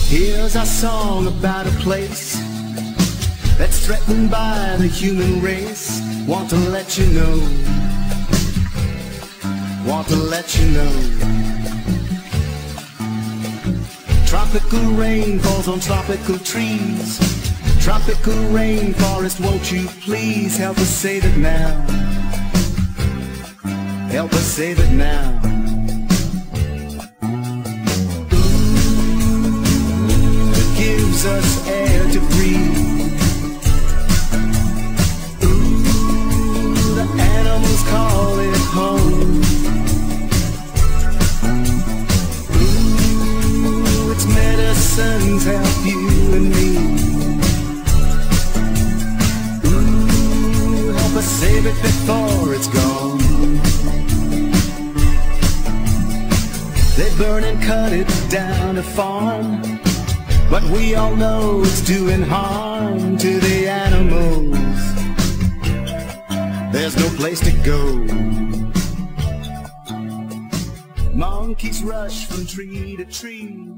Here's our song about a place that's threatened by the human race. Want to let you know, want to let you know. Tropical rain falls on tropical trees. Tropical rainforest, won't you please help us save it now? Help us save it now. Ooh, it gives us air to breathe. Ooh, the animals call it home. Ooh, its medicines help you and me. But save it before it's gone. They burn and cut it down to farm, but we all know it's doing harm to the animals. There's no place to go. Monkeys rush from tree to tree.